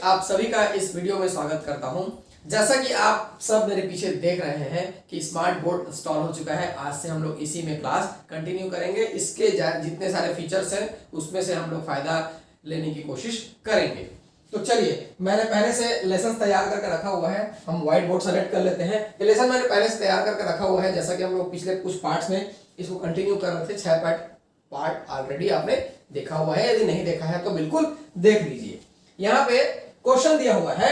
आप सभी का इस वीडियो में स्वागत करता हूं। जैसा कि आप सब मेरे पीछे देख रहे हैं कि स्मार्ट बोर्ड इंस्टॉल हो चुका है। आज से हम लोग इसी में क्लास कंटिन्यू करेंगे। इसके जितने सारे फीचर्स हैं उसमें से हम लोग फायदा लेने की कोशिश करेंगे। तो चलिए, मैंने पहले से लेसन तैयार करके रखा हुआ है। हम व्हाइट बोर्ड सेलेक्ट कर लेते हैं। ये लेसन मैंने पहले से तैयार करके रखा हुआ है। जैसा कि हम लोग पिछले कुछ पार्ट्स में इसको कंटिन्यू कर रहे थे। 6 पार्ट ऑलरेडी आपने देखा हुआ है। यदि नहीं देखा है तो बिल्कुल देख लीजिए। यहाँ पे क्वेश्चन दिया हुआ है,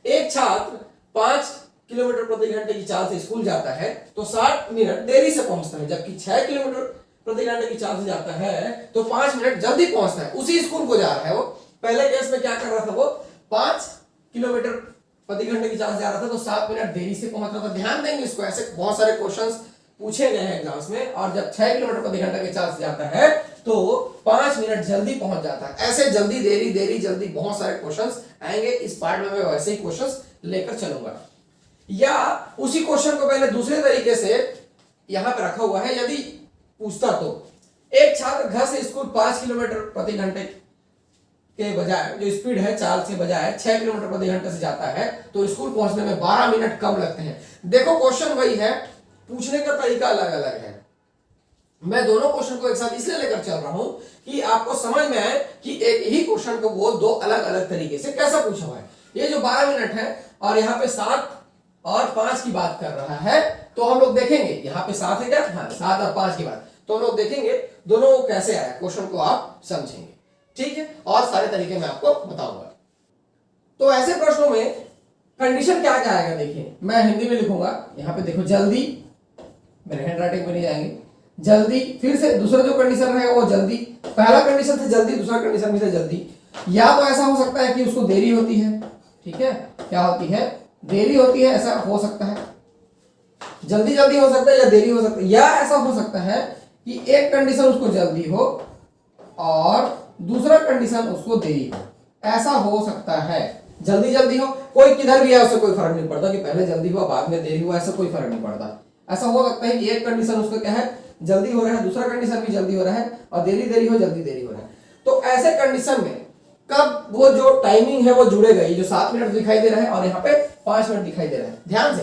एक छात्र 5 किलोमीटर प्रति घंटे की चाल से स्कूल जाता है तो 60 मिनट देरी से पहुंचता है, जबकि 6 किलोमीटर प्रति घंटे की चाल से जाता है तो 5 मिनट जल्दी पहुंचता है। उसी स्कूल को जा रहा है वो। पहले केस में क्या कर रहा था, वो 5 किलोमीटर प्रति घंटे की चाल से जा रहा था तो 7 मिनट देरी से पहुंच रहा था। ध्यान देंगे इसको, ऐसे बहुत सारे क्वेश्चंस पूछे गए हैं एग्जाम्स में। और जब 6 किलोमीटर प्रति घंटे की चाल से जाता है तो 5 मिनट जल्दी पहुंच जाता है। ऐसे जल्दी देरी देरी जल्दी बहुत सारे क्वेश्चंस आएंगे। इस पार्ट में मैं वैसे ही क्वेश्चंस लेकर चलूंगा, या उसी क्वेश्चन को पहले दूसरे तरीके से यहां पे रखा हुआ है। यदि पूछता तो एक छात्र घर से स्कूल 5 किलोमीटर प्रति घंटे के बजाय, जो स्पीड है चाल से बजाय 6 किलोमीटर प्रति घंटे से जाता है तो स्कूल पहुंचने में 12 मिनट कम लगते हैं। देखो, क्वेश्चन वही है, पूछने का तरीका अलग अलग है। मैं दोनों क्वेश्चन को एक साथ इसलिए लेकर चल रहा हूं कि आपको समझ में आए कि एक ही क्वेश्चन को वो दो अलग अलग तरीके से कैसा पूछा हुआ है। ये जो 12 मिनट है और यहाँ पे 7 और 5 की बात कर रहा है, तो हम लोग देखेंगे यहाँ पे 7 है क्या, हाँ 7 और 5 की बात, तो हम लोग देखेंगे दोनों कैसे आया। क्वेश्चन को आप समझेंगे, ठीक है, और सारे तरीके मैं आपको बताऊंगा। तो ऐसे प्रश्नों में कंडीशन क्या क्या आएगा, देखिए मैं हिंदी में लिखूंगा। यहाँ पे देखो, जल्दी, मेरे हैंड राइटिंग में नहीं जाएंगे, जल्दी, फिर से दूसरा जो कंडीशन रहेगा वो जल्दी। पहला कंडीशन था जल्दी, दूसरा कंडीशन भी था जल्दी। या तो ऐसा हो सकता है कि उसको देरी होती है, ठीक है, क्या होती है, देरी होती है, ऐसा हो सकता है। जल्दी जल्दी हो सकता है या देरी हो सकता है। या ऐसा हो सकता है कि एक कंडीशन उसको जल्दी हो और दूसरा कंडीशन उसको देरी हो, ऐसा हो सकता है। जल्दी जल्दी हो, कोई किधर भी है उससे कोई फर्क नहीं पड़ता कि पहले जल्दी हुआ बाद में देरी हुआ, ऐसा कोई फर्क नहीं पड़ता। ऐसा हो सकता है कि एक कंडीशन उसका क्या है, जल्दी हो रहा है, दूसरा कंडीशन भी जल्दी हो रहा है, और देरी देरी हो, जल्दी देरी हो रहा है। तो ऐसे कंडीशन में कब वो जो टाइमिंग है वो जुड़ेगा, ये जो 7 मिनट दिखाई दे रहा है और यहाँ पे 5 मिनट दिखाई दे रहा है, ध्यान से,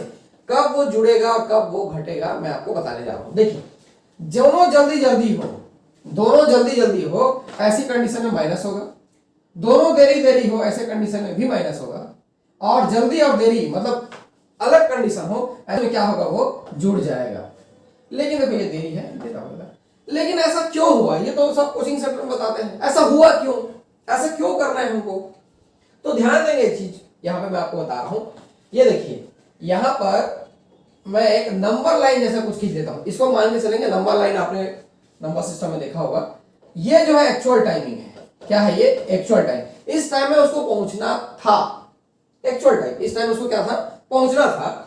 कब वो जुड़ेगा और कब वो घटेगा मैं आपको बताने जा रहा हूं। देखिए, दोनों जल्दी जल्दी हो, दोनों जल्दी जल्दी हो, ऐसी कंडीशन में माइनस होगा। दोनों देरी देरी हो, ऐसे कंडीशन में भी माइनस होगा। और जल्दी और देरी मतलब अलग कंडीशन हो, ऐसे में क्या होगा, वो जुड़ जाएगा। लेकिन देखो, ये देरी है, देता होगा। लेकिन ऐसा क्यों हुआ, ये तो सब कोचिंग सेंटर में बताते हैं। ऐसा हुआ क्यों, ऐसा क्यों करना है हमको, तो ध्यान देंगे एक चीज यहां पे मैं आपको बता रहा हूं। ये देखिए, यहां पर मैं एक नंबर लाइन जैसा कुछ खींच देता हूं। इसको मान के चलेंगे नंबर लाइन, आपने नंबर सिस्टम में देखा होगा। ये जो है एक्चुअल टाइमिंग है। क्या है ये, एक्चुअल टाइम। इस टाइम में उसको पहुंचना था, एक्चुअल टाइम, इस टाइम उसको क्या था, पहुंचना था।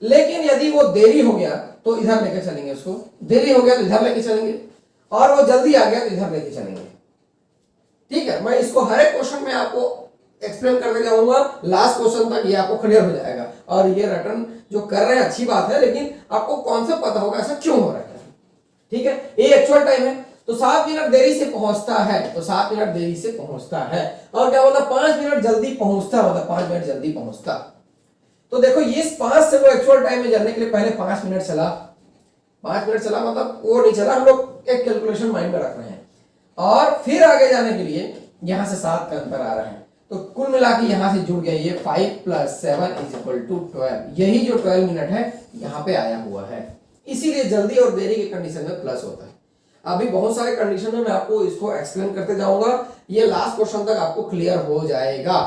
लेकिन यदि वो देरी हो गया तो इधर लेके चलेंगे उसको, देरी हो गया तो इधर लेके चलेंगे, और वो जल्दी आ गया तो इधर लेके चलेंगे, ठीक है। मैं इसको हर एक क्वेश्चन में आपको एक्सप्लेन करते जाऊंगा, लास्ट क्वेश्चन तक ये आपको क्लियर हो जाएगा। और ये रिटर्न जो कर रहे हैं अच्छी बात है, लेकिन आपको कॉन्सेप्ट पता होगा ऐसा क्यों हो रहा है, ठीक है। ये एक्चुअल टाइम है तो 7 मिनट देरी से पहुंचता है, तो 7 मिनट देरी से पहुंचता है। और क्या मतलब 5 मिनट जल्दी पहुंचता, मतलब 5 मिनट जल्दी पहुंचता। तो देखो, ये 5 से वो एक्चुअल टाइम में जाने के लिए पहले 5 मिनट चला। 5 मिनट चला मतलब वो नहीं चला, हम लोग एक कैलकुलेशन माइंड में रख रहे हैं। और फिर आगे जाने के लिए यहां से 7 का अंतर आ रहा है, तो कुल मिला के यहां से जुड़ गया ये 5 + 7 = 12। यही जो 12 मिनट है यहां पे आया हुआ है। इसीलिए जल्दी और देरी के कंडीशन में प्लस होता है। अभी बहुत सारे कंडीशन में मैं आपको इसको एक्सप्लेन करते जाऊंगा। ये लास्ट क्वेश्चन तक आपको क्लियर हो जाएगा,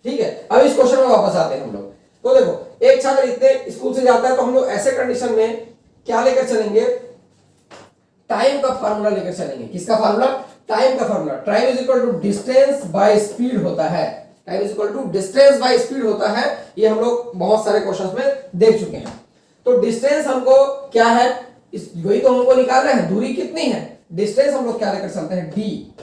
ठीक है। अब इस क्वेश्चन में वापस आते हैं हम लोग। तो देखो, एक छात्र इतने स्कूल से जाता है तो हम लोग ऐसे कंडीशन में क्या लेकर चलेंगे, टाइम का फार्मूला लेकर चलेंगे। किसका फार्मूला, टाइम का formula. Time = distance by speed होता है। टाइम = डिस्टेंस बाय स्पीड होता है। ये हम लोग बहुत सारे क्वेश्चंस में देख चुके हैं। तो डिस्टेंस हमको क्या है, इस वही तो हमको निकाल रहे हैं, दूरी कितनी है। डिस्टेंस हम लोग क्या लेकर चलते हैं, डी,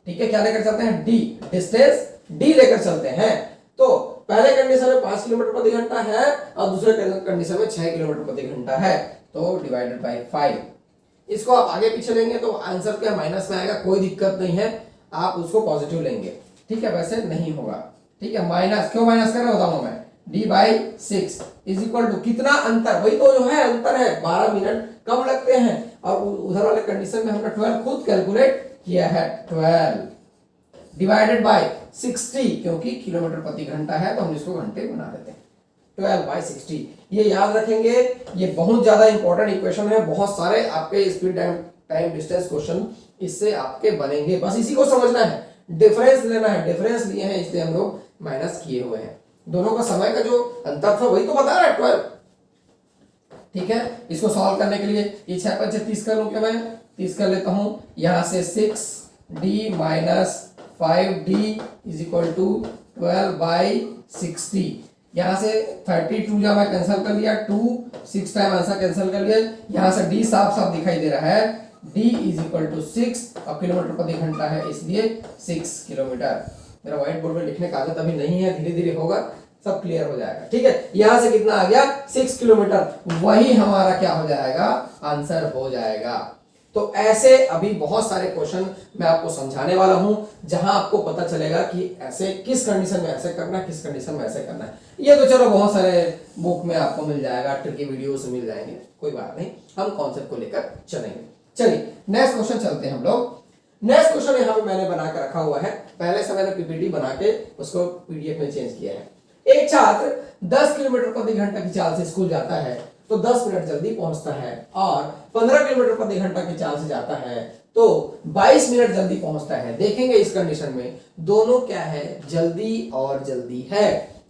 ठीक है, क्या लेकर चलते हैं, डी, डिस्टेंस डी लेकर चलते हैं। तो पहले कंडीशन में 5 किलोमीटर प्रति घंटा है और दूसरे कंडीशन में 6 किलोमीटर प्रति घंटा है, तो डिवाइडेड बाय 5। इसको आप आगे पीछे लेंगे तो आंसर क्या माइनस में आएगा, कोई दिक्कत नहीं है, आप उसको पॉजिटिव लेंगे, ठीक है, वैसे नहीं होगा। ठीक है, माइनस, क्यों माइनस कर रहे बताऊंगा मैं, d/6 इज इक्वल टू कितना अंतर, वही तो जो है अंतर है, 12 मिनट कम लगते हैं, और उधर वाले कंडीशन में हमने 12 खुद कैलकुलेट किया है, 12 डिवाइडेड बाय 60, क्योंकि किलोमीटर प्रति घंटा है तो हम इसको घंटे बना देते हैं, 12/60। ये याद रखेंगे, ये बहुत ज्यादा इंपॉर्टेंट इक्वेशन है, बहुत सारे आपके स्पीड टाइम डिस्टेंस क्वेश्चन इससे आपके बनेंगे, बस इसी को समझना है, डिफरेंस लेना है, डिफरेंस लिए हैं इसलिए हम लोग माइनस किए हुए हैं, दोनों का समय का जो अंतर था वही तो बता रहा है 12। ठीक है, इसको सॉल्व करने के लिए ये 6×5 30 कर लूं क्या मैं, 30 कर लेता हूं, यहां से 6d minus 5d is equal to 12/60, यहां से 32 जा मैं कैंसिल कर लिया, 2 6 टाइम आंसर कैंसिल कर लिया, यहां से d साफ साफ दिखाई दे रहा है, d इज इक्वल टू 6 और किलोमीटर प्रति घंटा है इसलिए 6 किलोमीटर। मेरा व्हाइट बोर्ड में लिखने का आदत अभी नहीं है, धीरे धीरे होगा, सब क्लियर हो जाएगा। ठीक है, यहां से कितना आ गया 6 किलोमीटर, वही हमारा क्या हो जाएगा, आंसर हो जाएगा। तो ऐसे अभी बहुत सारे क्वेश्चन मैं आपको समझाने वाला हूं, जहां आपको पता चलेगा कि ऐसे किस कंडीशन में ऐसे करना है, किस कंडीशन में ऐसे करना है। ये तो चलो बहुत सारे बुक में आपको मिल जाएगा, ट्रिकी वीडियोस मिल जाएंगे, कोई बात नहीं, हम कॉन्सेप्ट को लेकर चलेंगे। चलिए नेक्स्ट क्वेश्चन चलते हैं हम लोग। नेक्स्ट क्वेश्चन यहाँ पे मैंने बना के रखा हुआ है, पहले से मैंने पीपीटी बना के उसको पीडीएफ में चेंज किया है। एक छात्र 10 किलोमीटर प्रति घंटा की चाल से स्कूल जाता है तो 10 मिनट जल्दी पहुंचता है, और 15 किलोमीटर प्रति घंटा की चाल से जाता है तो 22 मिनट जल्दी पहुंचता है। देखेंगे इस कंडीशन में दोनों क्या है, जल्दी और जल्दी है,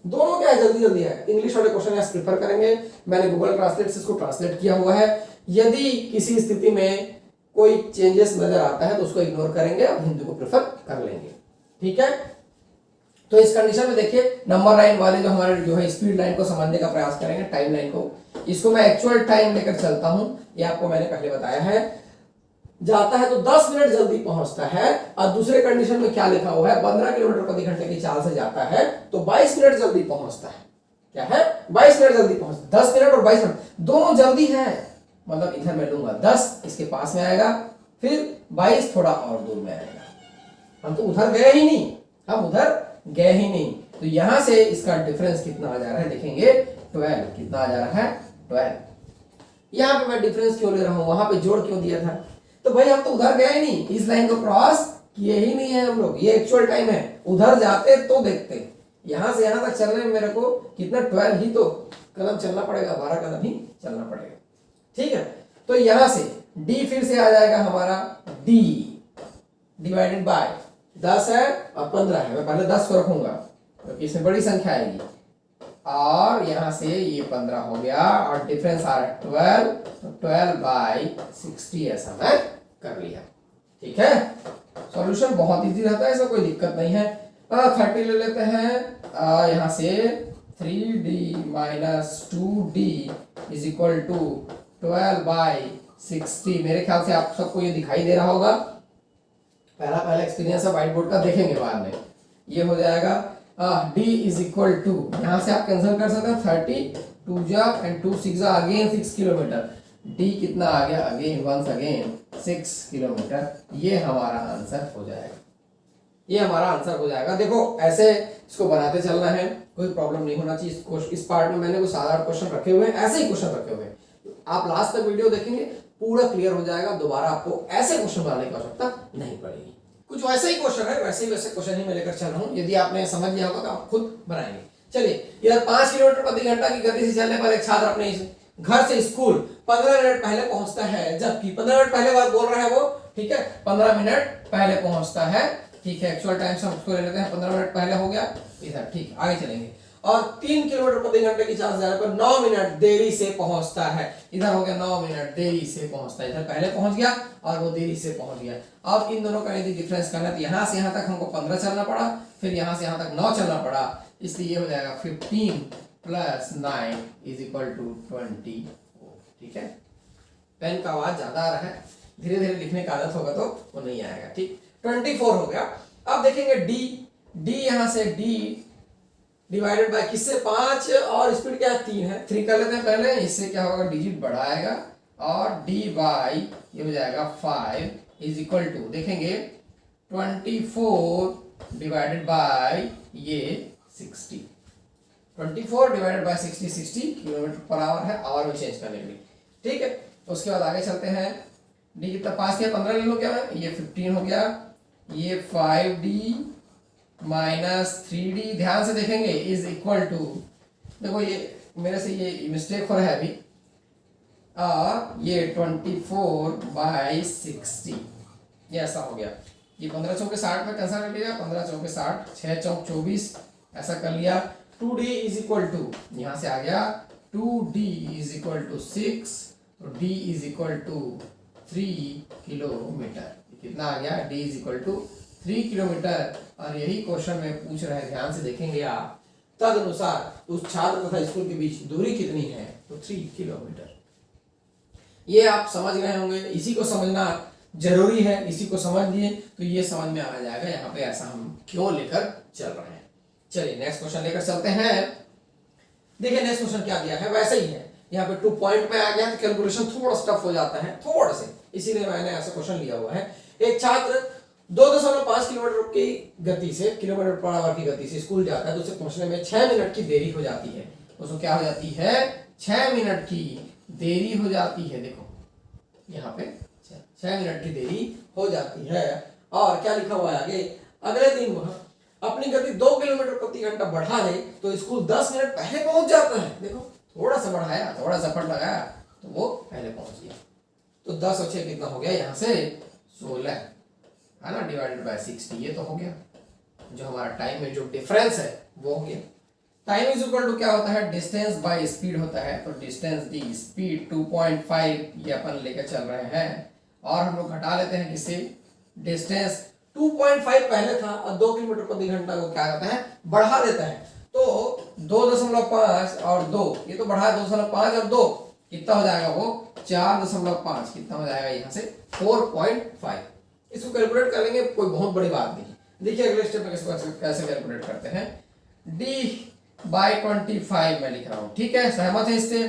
दोनों क्या है, जल्दी जल्दी है। इंग्लिश वाले क्वेश्चन यहां प्रिफर करेंगे, मैंने गूगल ट्रांसलेट से इसको ट्रांसलेट किया हुआ है। यदि किसी स्थिति में कोई चेंजेस नजर आता है तो उसको इग्नोर करेंगे और हिंदी को प्रेफर कर लेंगे। ठीक है, तो इस कंडीशन में देखिए नंबर लाइन वाले जो हमारे जो है स्पीड लाइन को समझने का प्रयास करेंगे, टाइम लाइन को, इसको मैं एक्चुअल टाइम लेकर चलता हूं, ये आपको मैंने पहले बताया है। जाता है तो 10 मिनट जल्दी पहुंचता है, और दूसरे कंडीशन में क्या लिखा हुआ है, 15 किलोमीटर प्रति घंटे की चाल से जाता है तो 22 मिनट जल्दी पहुंचता है। क्या है, 22 मिनट जल्दी पहुंचता, 10 मिनट और 22 मिनट दोनों जल्दी है, मतलब इधर मैं लूंगा 10 इसके पास में आएगा, फिर 22 थोड़ा और दूर में आएगा, हम तो उधर गए ही नहीं, हम उधर गए ही नहीं, तो यहां से इसका डिफरेंस कितना आ जा रहा है, देखेंगे 12, कितना आ जा रहा है 12। यहां पे मैं डिफरेंस क्यों ले रहा हूं, वहां पे जोड़ क्यों दिया था, तो भाई हम तो उधर गए नहीं, इस लाइन को क्रॉस किए ही नहीं है हम लोग, ये एक्चुअल टाइम है, उधर जाते तो देखते, यहां से यहां तक चलने में मेरे को कितना 12 ही तो कदम चलना पड़ेगा, 12 कदम ही चलना पड़ेगा। ठीक है, तो यहां से d फिर से आ जाएगा हमारा, d डिवाइडेड बाय 10 है और 15 है, मैं पहले 10 को रखूंगा क्योंकि इसमें बड़ी संख्या आएगी, और यहां से ये 15 हो गया और डिफरेंस आ रहा है 12, तो 12/60 ऐसा मैं कर लिया। ठीक है, सॉल्यूशन बहुत इजी रहता है, इसमें कोई दिक्कत नहीं है। 30 ले लेते हैं, यहां से 3d minus 2d is equal to 12/60। मेरे ख्याल से आप सबको ये दिखाई दे रहा होगा, पहला एक्सपीरियंस है व्हाइट बोर्ड का, देखेंगे बाद में। ये हो जाएगा d इज इक्वल टू, यहां से आप कैंसिल कर सकते हैं, 30 2 जा एंड 2 6 जा, अगेन 6 किलोमीटर, d कितना आ गया, अगेन वंस अगेन 6 किलोमीटर, ये हमारा आंसर हो जाएगा, ये हमारा आंसर हो जाएगा। देखो ऐसे इसको बनाते चलना है, कोई प्रॉब्लम नहीं होना चाहिए। इस पार्ट में मैंने कुछ साधारण क्वेश्चन रखे हुए हैं, ऐसे ही क्वेश्चन रखे हुए हैं, आप लास्ट तक वीडियो देखेंगे पूरा क्लियर हो जाएगा, दोबारा आपको ऐसे क्वेश्चन बनाने की आवश्यकता नहीं पड़ेगी। कुछ वैसे ही क्वेश्चन है, वैसे क्वेश्चन ही मैं लेकर चल रहा हूँ, यदि आपने समझ लिया होगा तो आप खुद बनाएंगे। चलिए, इधर 5 किलोमीटर प्रति घंटा की गति से चलने पर एक छात्र अपने घर से स्कूल 15 मिनट पहले पहुंचता है, जबकि 15 मिनट पहले बात बोल रहा है वो, ठीक है, 15 मिनट पहले पहुंचता है, ठीक है, एक्चुअल टाइम से हम उसको ले लेते हैं, 15 मिनट पहले हो गया इधर, ठीक, आगे चलेंगे। और 3 किलोमीटर प्रति घंटे की चाल से जाने पर 9 मिनट देरी से पहुंचता है, इधर हो गया 9 मिनट देरी से पहुंचता है, इधर पहले पहुंच गया और वो देरी से पहुंच गया। अब इन दोनों का यदि डिफरेंस करना है तो यहां से यहां तक हमको 15 चलना पड़ा, फिर यहां से यहां तक 9 चलना पड़ा, इसलिए ये हो जाएगा 15 + 9 इज इक्वल टू 24। ठीक है, पेन का आवाज ज्यादा आ रहा है, धीरे धीरे लिखने का आदत होगा तो वो नहीं आएगा। ठीक, 24 हो गया। अब देखेंगे d यहां से d डिवाइडेड बाय किससे, 5 और स्पीड क्या है 3 है, 3 कर लेते हैं पहले, इससे क्या होगा डिजिट बढ़ाएगा और d बाई ये हो जाएगा 5 इज इक्वल टू, देखेंगे 24 डिवाइडेड बाय ये 60। 24 divided by 60, 60 kilometre per hour है, आवर में चेंज करने के लिए। ठीक है, उसके बाद आगे चलते हैं। डी कितना पास किया, 15 ले लो क्या है, ये 15 हो गया, ये 5d माइनस 3d, ध्यान से देखेंगे, इज इक्वल टू, देखो ये मेरे से ये मिस्टेक हो रहा है अभी, ये 24/60, ये ऐसा हो गया। ये 15 चौके 60 में कैंसिल कर लिया, 15 चौके 60, 6 चौक 24, ऐसा कर लिया। 2d इज इक्वल टू, यहां से आ गया 2d इज इक्वल टू 6, तो d is equal to 3 kilometre. कितना आ गया, d is equal to 3 kilometre. और यही क्वेश्चन में पूछ रहे हैं, ध्यान से देखेंगे आप, तदनुसार उस छात्र तथा स्कूल के बीच दूरी कितनी है, तो 3 किलोमीटर। ये आप समझ गए होंगे, इसी को समझना जरूरी है, इसी को समझ लिए तो ये समझ में आ जाएगा यहाँ पे ऐसा हम क्यों लेकर चल रहे हैं। चलिए नेक्स्ट क्वेश्चन लेकर चलते हैं। देखिए नेक्स्ट क्वेश्चन क्या दिया है, वैसे ही है, यहाँ पे 2 पॉइंट में आ गया तो कैलकुलेशन थोड़ा टफ हो जाता है, थोड़ा से, इसीलिए मैंने ऐसा क्वेश्चन लिया हुआ है। एक छात्र 2.5 किलोमीटर की गति से, किलोमीटर पर आवर की गति से स्कूल जाता है, तो उसे पहुंचने में 6 मिनट की देरी हो जाती है। उसको क्या हो जाती है, 6 मिनट की देरी हो जाती है। देखो यहाँ पे 6 मिनट की देरी हो जाती है। और क्या लिखा हुआ है आगे, अगले दिन वह अपनी गति 2 किलोमीटर प्रति घंटा बढ़ा ले तो स्कूल 10 मिनट पहले पहुंच जाता है। देखो थोड़ा सा बढ़ाया, थोड़ा सा एफर्ट लगाया तो वो पहले पहुंच गया। तो 10 और 6 कितना हो गया, यहाँ से 16 है ना, डिवाइडेड बाय 60, ये तो हो गया। जो हमारा टाइम में जो डिफरेंस है वो हो गया। टाइम इज इक्वल टू क्या होता है, डिस्टेंस बाय स्पीड होता है। तो डिस्टेंस दी स्पीड 2.5 ये अपन लेकर चल रहे हैं, और हम लोग घटा लेते हैं किससे, डिस्टेंस 2.5 पहले था और 2 किलोमीटर प्रति घंटा को क्या करता है, बढ़ा देता है। तो 2.5 और 2, ये तो बढ़ा 2.5 और 2 कितना हो जाएगा, वो 4.5, कितना हो जाएगा यहाँ से 4.5। इसको कैलकुलेट कर लेंगे, कोई बहुत बड़ी बात नहीं। देखिए अगले स्टेप में कैसे कैलकुलेट करते हैं। d/25 मैं लिख रहा हूं, ठीक है, सहमत है इससे,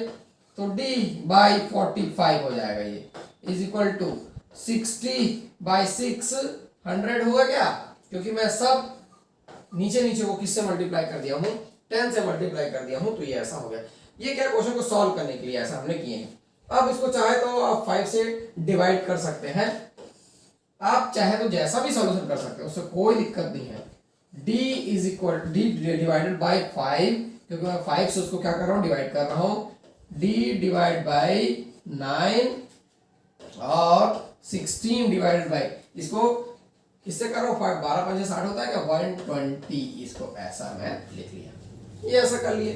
तो d/45 हो जाएगा, ये इज इक्वल टू 60/6, 100 हुआ क्या, क्योंकि मैं सब नीचे नीचे को किससे मल्टीप्लाई कर दिया हूं, 10 से मल्टीप्लाई कर दिया हूं, तो ये ऐसा हो गया। ये क्या क्वेश्चन को सॉल्व करने के लिए ऐसा हमने किए हैं। अब इसको चाहे तो आप 5 से डिवाइड कर सकते हैं, आप चाहे तो जैसा भी सॉल्यूशन कर सकते हैं, उससे कोई दिक्कत नहीं है। d is equal d divided by 5, क्योंकि मैं 5 से उसको क्या कर रहा हूँ, डिवाइड कर रहा हूँ, d डिवाइड बाय 9 और 16 डिवाइडेड बाय, इसको किससे कर रहा हूँ, 12 5 60 होता है क्या, 120, इसको ऐसा मैं लिख लिया, ये ऐसा कर लिए।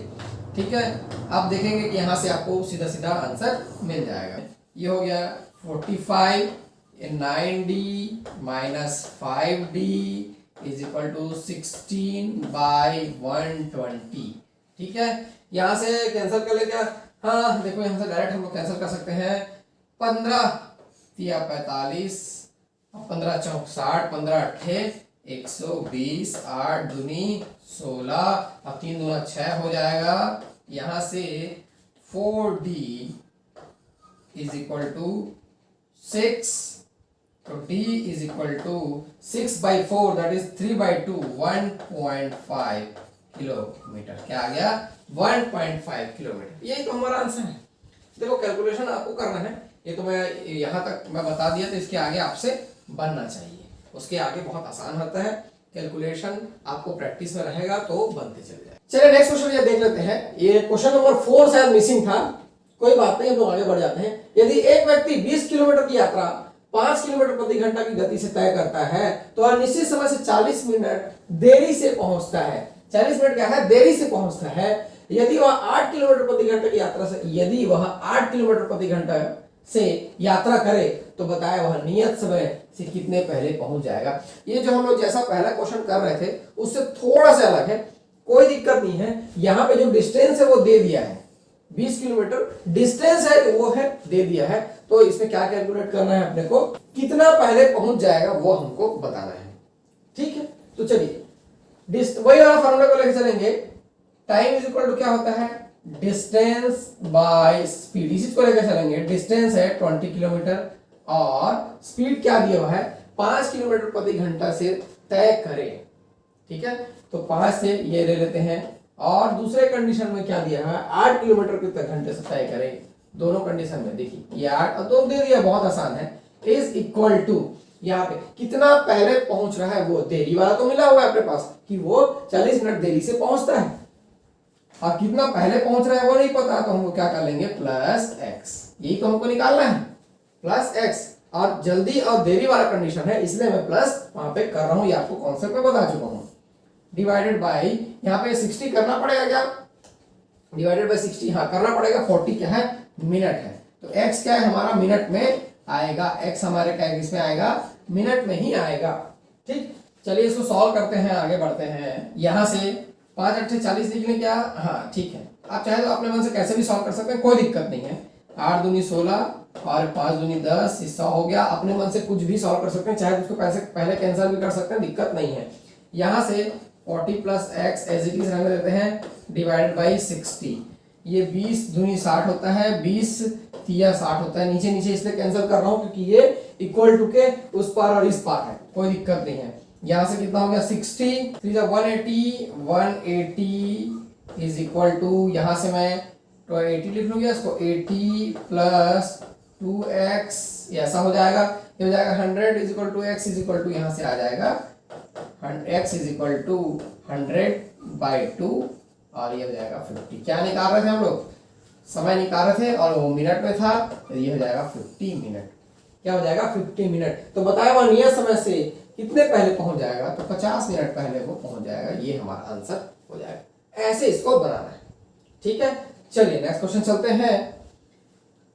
ठीक है, आप देखेंगे कि यहाँ से आपको सीधा सीधा आंसर मिल जाएगा। ये हो गया 45, 9d minus 5d is equal to 16/120। ठीक है, यहाँ से कैंसिल कर ले क्या, हाँ देखो यहाँ से डायरेक्ट हम लोग कैंसिल कर सकते हैं। 15 या 45, 15 चौक 60, 15 अट्ठे 120, 8 दूनी 16, अब 3 दूना 6 हो जाएगा। यहाँ से 4d इज इक्वल टू 6, तो d is equal to 6/4 that is 3/2, 1.5 kilometre. क्या आ गया, 1.5 किलोमीटर। यही तो हमारा आंसर है। देखो कैलकुलेशन आपको करना है, ये तो मैं यहाँ तक मैं बता दिया, तो इसके आगे आपसे बनना चाहिए, उसके आगे बहुत आसान होता है कैलकुलेशन, आपको प्रैक्टिस में रहेगा तो बनते चले जाए। चलिए नेक्स्ट क्वेश्चन ये देख लेते हैं। ये क्वेश्चन नंबर 4 शायद मिसिंग था, कोई बात नहीं, हम लोग आगे बढ़ जाते हैं। यदि एक व्यक्ति 20 किलोमीटर की यात्रा 5 किलोमीटर प्रति घंटा की गति से तय करता है तो वह निश्चित समय से 40 मिनट देरी से पहुंचता है। 40 मिनट क्या है, देरी से पहुंचता है। यदि वह 8 किलोमीटर प्रति घंटा की यात्रा से, यदि वह 8 किलोमीटर प्रति घंटा से यात्रा करे तो बताया वह नियत समय से कितने पहले पहुंच जाएगा। ये जो हम लोग जैसा पहला क्वेश्चन कर रहे थे उससे थोड़ा सा अलग है, कोई दिक्कत नहीं है। यहाँ पे जो डिस्टेंस है वो दे दिया है, 20 किलोमीटर डिस्टेंस है वो है दे दिया है, तो इसमें क्या कैलकुलेट करना है अपने को, कितना पहले पहुंच जाएगा वो हमको बताना है। ठीक है, तो चलिए वही वाला फॉर्मूला को लेकर चलेंगे। टाइम इज इक्वल टू क्या होता है, डिस्टेंस बाय स्पीड, इसी को लेकर चलेंगे। डिस्टेंस है 20 किलोमीटर और स्पीड क्या दिया हुआ है, 5 किलोमीटर प्रति घंटा से तय करे। ठीक है, तो 5 से ये ले लेते हैं। और दूसरे कंडीशन में क्या दिया है, 8 किलोमीटर कितने घंटे से तय करें। दोनों कंडीशन में देखिए ये 8 और 2 दे दिया, बहुत आसान है। इज इक्वल टू यहाँ पे कितना पहले पहुंच रहा है, वो देरी वाला तो मिला हुआ है अपने पास कि वो 40 मिनट देरी से पहुंचता है, और कितना पहले पहुंच रहा है वो नहीं पता, तो हम क्या कर लेंगे प्लस एक्स, यही तो हमको निकालना है, प्लस एक्स। और जल्दी और देरी वाला कंडीशन है इसलिए मैं प्लस वहां पे कर रहा हूं, ये आपको कॉन्सेप्ट में बता चुका हूं। डिवाइडेड बाय यहाँ पे 60 करना पड़ेगा, क्या डिवाइडेड बाय 60, हाँ करना पड़ेगा। 40 क्या है, मिनट है, तो x क्या है हमारा मिनट में आएगा, x हमारे क्या इसमें आएगा, मिनट में ही आएगा। ठीक, चलिए इसको सॉल्व करते हैं, आगे बढ़ते हैं। यहां से 5 8 40 निकले क्या, हाँ ठीक है। आप चाहे तो अपने मन से कैसे भी सॉल्व कर सकते हैं, कोई दिक्कत नहीं है। 8 दूनी 16 और 5 दूनी 10, 100 हो गया। अपने मन से कुछ भी सॉल्व कर सकते हैं, चाहे उसको पहले कैंसिल भी कर सकते हैं, दिक्कत नहीं है। यहाँ से 40 plus x as it is रहने देते हैं, डिवाइडेड बाई 60। ये 20 दूनी 60 होता है, 20 तिया 60 होता है। नीचे नीचे इसलिए कैंसिल कर रहा हूँ क्योंकि ये इक्वल टू के उस पार और इस पार है, कोई दिक्कत नहीं है। यहाँ से कितना हो गया 60, 3 180 इज इक्वल टू, यहाँ से मैं तो 80 लिख लूंगा इसको, 80 प्लस 2x ऐसा हो जाएगा, ये हो जाएगा 100 is equal to x is equal to, यहाँ से आ जाएगा x इज इक्वल टू 100/2 और ये हो जाएगा 50। क्या निकाल रहे थे हम लोग, समय निकाल रहे थे और वो मिनट में था, तो ये हो जाएगा 50 मिनट। क्या हो जाएगा 50 मिनट। तो बताया वह नियत समय से कितने पहले पहुंच जाएगा, तो 50 मिनट पहले वो पहुंच जाएगा, ये हमारा आंसर हो जाएगा। ऐसे इसको बनाना है, ठीक है। चलिए नेक्स्ट क्वेश्चन चलते हैं।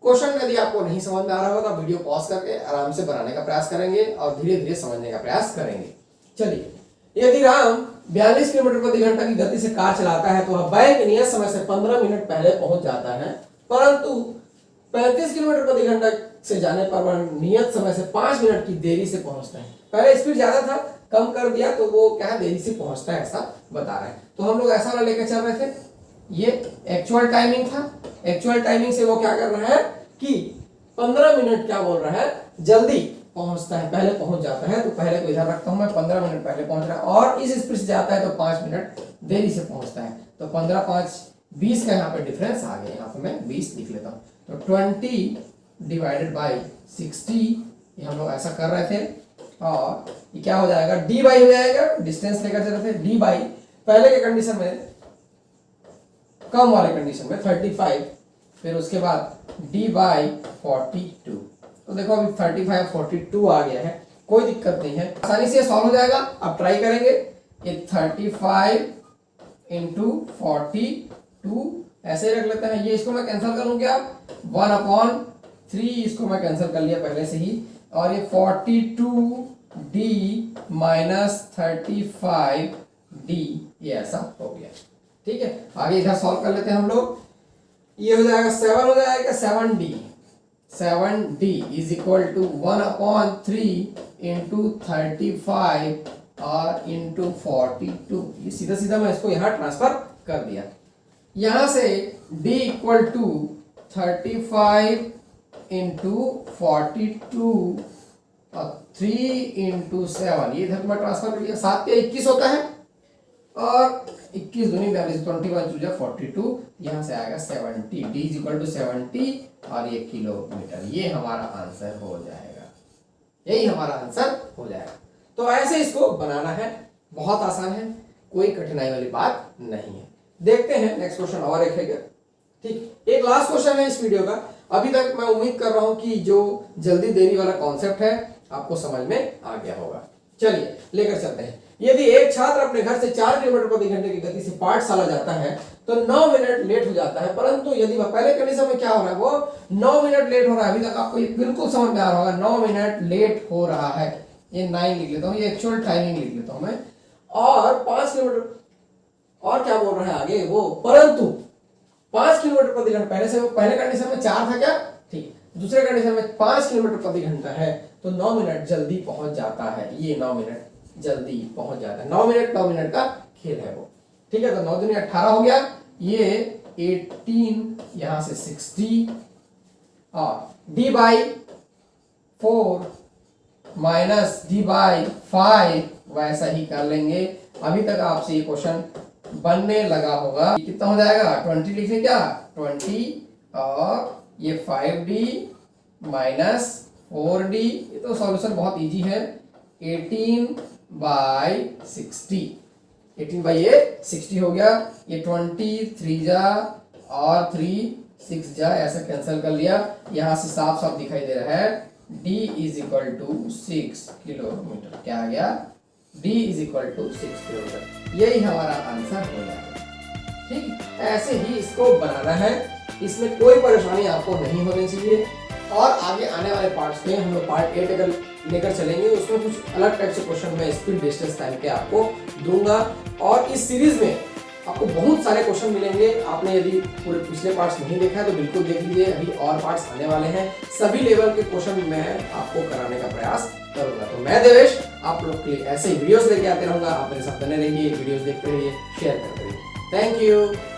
क्वेश्चन यदि आपको नहीं समझ में आ रहा होगा तो वीडियो पॉज करके आराम से बनाने का प्रयास करेंगे और धीरे धीरे समझने का प्रयास करेंगे। चलिए, यदि राम 42 किलोमीटर प्रति घंटा की गति से कार चलाता है तो वह बैक नियत समय से 15 मिनट पहले पहुंच जाता है, परंतु 35 किलोमीटर प्रति घंटा से जाने पर वह नियत समय से 5 मिनट की देरी से पहुंचता है। पहले स्पीड ज्यादा था, कम कर दिया तो वो क्या है, देरी से पहुंचता है, ऐसा बता रहे हैं। तो हम लोग ऐसा वाला लेकर चल रहे थे, ये एक्चुअल टाइमिंग था। एक्चुअल टाइमिंग से वो क्या कर रहा है कि 15 मिनट क्या बोल रहा है, जल्दी पहुंचता है, पहले पहुंच जाता है। तो पहले को इधर रखता हूं मैं, 15 मिनट पहले पहुंच रहा है, और इस स्पीड से जाता है तो 5 मिनट देरी से पहुंचता है। तो 15 5 20 का यहाँ पे डिफरेंस आ गया, यहाँ पे मैं 20 लिख लेता हूँ। तो 20 डिवाइडेड बाई 60, ये हम लोग ऐसा कर रहे थे, और ये क्या हो जाएगा, डी बाई हो जाएगा, डिस्टेंस लेकर चल रहे थे, डी बाई पहले के कंडीशन में, कम वाले कंडीशन में 35, फिर उसके बाद d बाई 42। तो देखो अभी 35 42 आ गया है, कोई दिक्कत नहीं है, आसानी से सॉल्व हो जाएगा। आप ट्राई करेंगे, ये 35 इंटू 42 ऐसे रख लेते हैं। ये इसको मैं कैंसिल करूं क्या, 1/3 इसको मैं कैंसिल कर लिया पहले से ही, और ये 42d माइनस 35d, ये ऐसा हो गया, ठीक है। आगे इधर सॉल्व कर लेते हैं हम लोग। ये हो जाएगा 7 हो जाएगा, 7d is equal to 1/3 into 35 और इंटू 42। ये सीधा सीधा मैं इसको यहाँ ट्रांसफर कर दिया। यहाँ से d इक्वल टू 35 इंटू 42 और 3 इंटू 7, ये इधर मैं ट्रांसफर कर दिया। 7 पे 21 होता है, और 21 दूनी 42, 21 2 42, यहाँ से आएगा 70, d इज इक्वल टू 70 और ये किलोमीटर। ये हमारा आंसर हो जाएगा, यही हमारा आंसर हो जाएगा। तो ऐसे इसको बनाना है, बहुत आसान है, कोई कठिनाई वाली बात नहीं है। देखते हैं नेक्स्ट क्वेश्चन और एक है, ठीक। एक लास्ट क्वेश्चन है इस वीडियो का। अभी तक मैं उम्मीद कर रहा हूं कि जो जल्दी देरी वाला कॉन्सेप्ट है आपको समझ में आ गया होगा। चलिए लेकर चलते हैं। यदि एक छात्र अपने घर से 4 किलोमीटर प्रति घंटे की गति से पाठशाला जाता है तो 9 मिनट लेट हो जाता है, परंतु यदि वह पहले कंडीशन में क्या हो रहा है, वो 9 मिनट लेट हो रहा है। अभी तक आपको ये बिल्कुल समझ में आ रहा होगा, 9 मिनट लेट हो रहा है। ये 9 लिख लेता हूँ, ये एक्चुअल टाइमिंग लिख लेता हूँ मैं। और 5 किलोमीटर, और क्या बोल रहा है आगे वो, परंतु 5 किलोमीटर प्रति घंटा, पहले से वो पहले कंडीशन में 4 था क्या, ठीक। दूसरे कंडीशन में 5 किलोमीटर प्रति घंटा है, तो 9 मिनट जल्दी पहुंच जाता है। ये 9 मिनट जल्दी पहुंच जाता है। 9 मिनट का खेल है वो, ठीक है। तो 9 दूनी 18 हो गया, ये 18, यहां से 60, और d by 4 minus d by 5 वैसा ही कर लेंगे। अभी तक आपसे ये क्वेश्चन बनने लगा होगा। कितना हो जाएगा 20 लिखें क्या 20 और ये 5d माइनस 4d, ये तो सॉल्यूशन बहुत इजी है। 18/60, 18/60 हो गया। ये 20 3 जा और 3 6 जा, ऐसा कैंसिल कर लिया। यहाँ से साफ साफ दिखाई दे रहा है d is equal to 6 kilometre. क्या आ गया d is equal to 6 kilometre. यही हमारा आंसर हो जाएगा। ठीक, ऐसे ही इसको बनाना है, इसमें कोई परेशानी आपको नहीं होनी चाहिए। और आगे आने वाले पार्ट्स में हम लोग पार्ट 8 अगर लेकर चलेंगे, उसमें कुछ अलग टाइप से क्वेश्चन मैं स्पीड डिस्टेंस टाइम के आपको दूंगा। और इस सीरीज में आपको बहुत सारे क्वेश्चन मिलेंगे। आपने यदि पूरे पिछले पार्ट्स नहीं देखा है तो बिल्कुल देख लीजिए, अभी और पार्ट्स आने वाले हैं। सभी लेवल के क्वेश्चन मैं आपको कराने का प्रयास करूंगा। तो मैं देवेश आप लोग के लिए ऐसे ही वीडियोस लेके आते रहूंगा। आप मेरे साथ बने रहिए, वीडियोस देखते रहिए, शेयर करते रहिए। Thank you.